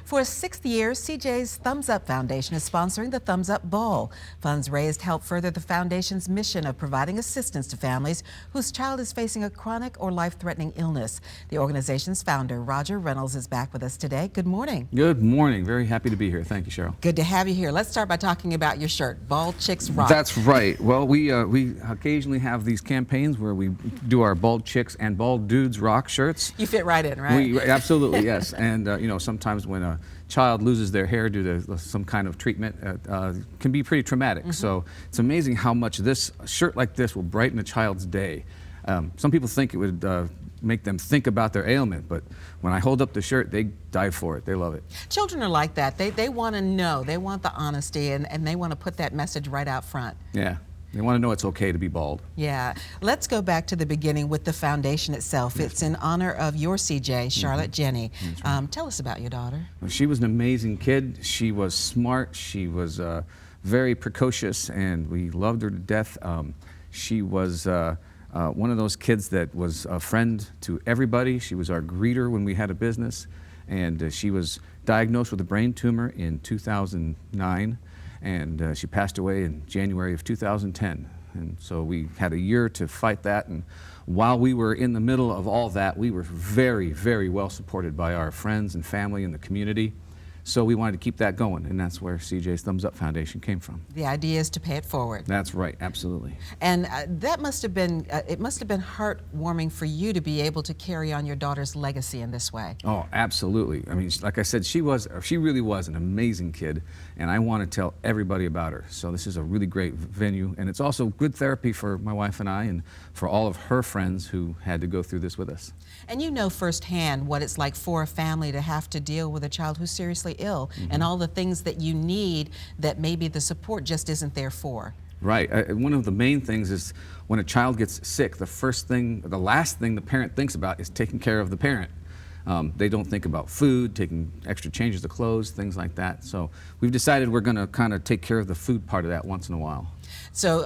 For a sixth year, CJ's Thumbs Up Foundation is sponsoring the Thumbs Up Ball. Funds raised help further the foundation's mission of providing assistance to families whose child is facing a chronic or life-threatening illness. The organization's founder, Roger Reynolds, is back with us today. Good morning. Good morning. Very happy to be here. Thank you, Cheryl. Good to have you here. Let's start by talking about your shirt, Bald Chicks Rock. That's right. Well, we occasionally have these campaigns where we do our Bald Chicks and Bald Dudes Rock shirts. You fit right in, right? Absolutely, yes. And sometimes when a child loses their hair due to some kind of treatment, can be pretty traumatic. Mm-hmm. So it's amazing how much this shirt like this will brighten a child's day. Some people think it would make them think about their ailment, but when I hold up the shirt, they dive for it. They love it. Children are like that. They want to know. They want the honesty, and they want to put that message right out front. Yeah. They want to know it's okay to be bald. Yeah. Let's go back to the beginning with the foundation itself. It's in honor of your CJ, Charlotte Jenny. Right. Tell us about your daughter. Well, she was an amazing kid. She was smart. She was very precocious, and we loved her to death. She was one of those kids that was a friend to everybody. She was our greeter when we had a business, and she was diagnosed with a brain tumor in 2009. And she passed away in January of 2010. And so we had a year to fight that. And while we were in the middle of all that, we were very, very well supported by our friends and family and the community. So we wanted to keep that going, and that's where CJ's Thumbs Up Foundation came from. The idea is to pay it forward. That's right, absolutely. And that must have been, it must have been heartwarming for you to be able to carry on your daughter's legacy in this way. Oh, absolutely. I mean, like I said, she really was an amazing kid, and I want to tell everybody about her. So this is a really great venue, and it's also good therapy for my wife and I, and for all of her friends who had to go through this with us. And you know firsthand what it's like for a family to have to deal with a child who's seriously ill, and all the things that you need that maybe the support just isn't there for. Right. One of the main things is when a child gets sick, the last thing the parent thinks about is taking care of the parent. They don't think about food, taking extra changes of clothes, things like that. So we've decided we're going to kind of take care of the food part of that once in a while. So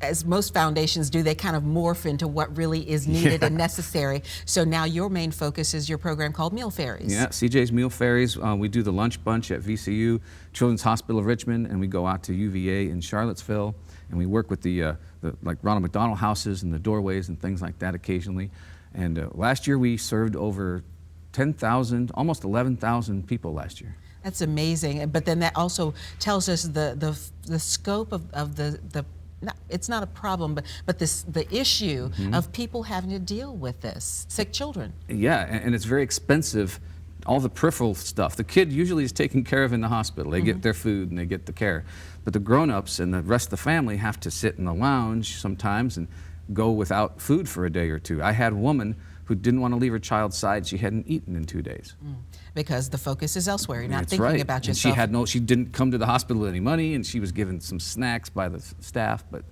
as most foundations do, they kind of morph into what really is needed and necessary. So now your main focus is your program called Meal Fairies. Yeah, CJ's Meal Fairies. We do the lunch bunch at VCU, Children's Hospital of Richmond, and we go out to UVA in Charlottesville, and we work with the like Ronald McDonald houses and the doorways and things like that occasionally. And last year we served over 10,000, almost 11,000 people last year. That's amazing, but then that also tells us the scope of the it's not a problem, but the issue of people having to deal with this, sick children. Yeah, and it's very expensive, all the peripheral stuff. The kid usually is taken care of in the hospital. They get their food and they get the care. But the grown-ups and the rest of the family have to sit in the lounge sometimes and go without food for a day or two. I had a woman who didn't want to leave her child's side. She hadn't eaten in 2 days. Because the focus is elsewhere. You're not That's thinking right. about and yourself. she didn't come to the hospital with any money, and she was given some snacks by the staff, but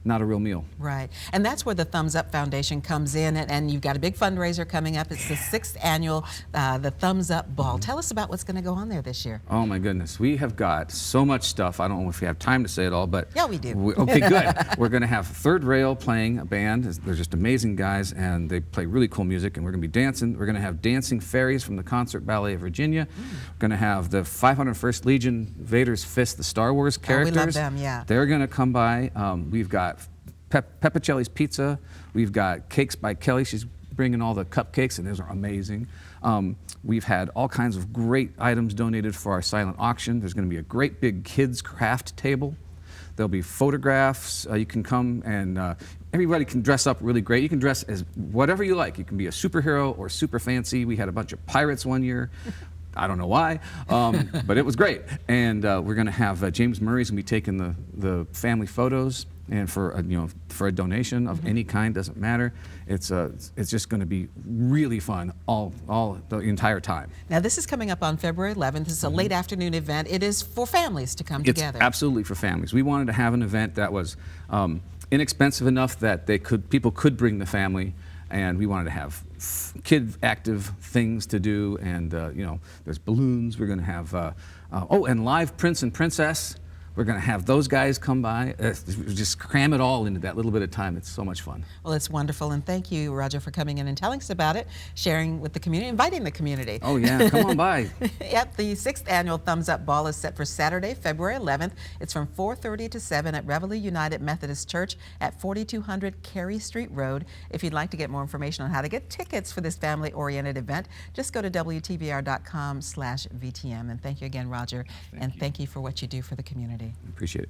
not a real meal. Right, and that's where the Thumbs Up Foundation comes in, and you've got a big fundraiser coming up. It's the 6th annual, the Thumbs Up Ball. Tell us about what's going to go on there this year. Oh my goodness, we have got so much stuff. I don't know if we have time to say it all, but yeah, we do. Okay, good. We're going to have Third Rail playing a band. They're just amazing guys, and they play really cool music. And we're going to be dancing. We're going to have Dancing Fairies from the Concert Ballet of Virginia. We're going to have the 501st Legion Vader's Fist, the Star Wars characters. Oh, we love them, yeah. They're going to come by. We've got Peppicelli's Pizza. We've got Cakes by Kelly. She's bringing all the cupcakes, and those are amazing. We've had all kinds of great items donated for our silent auction. There's going to be a great big kids craft table. There'll be photographs. You can come and everybody can dress up really great. You can dress as whatever you like. You can be a superhero or super fancy. We had a bunch of pirates one year. I don't know why, but it was great. And we're going to have James Murray's going to be taking the family photos, and for a donation of any kind, doesn't matter. It's just going to be really fun all the entire time. Now this is coming up on February 11th. This is a late afternoon event. It is for families to come together. It's absolutely for families. We wanted to have an event that was inexpensive enough that people could bring the family. And we wanted to have kid active things to do, and there's balloons. We're going to have and live Prince and Princess We're going to have those guys come by. Just cram it all into that little bit of time. It's so much fun. Well, it's wonderful, and thank you, Roger, for coming in and telling us about it, sharing with the community, inviting the community. Oh yeah, come on by. Yep, the 6th annual Thumbs Up Ball is set for Saturday, February 11th. It's from 4:30 to 7 at Reveille United Methodist Church at 4200 Cary Street Road. If you'd like to get more information on how to get tickets for this family-oriented event, just go to WTBR.com/VTM. And thank you again, Roger, and thank you for what you do for the community. Appreciate it.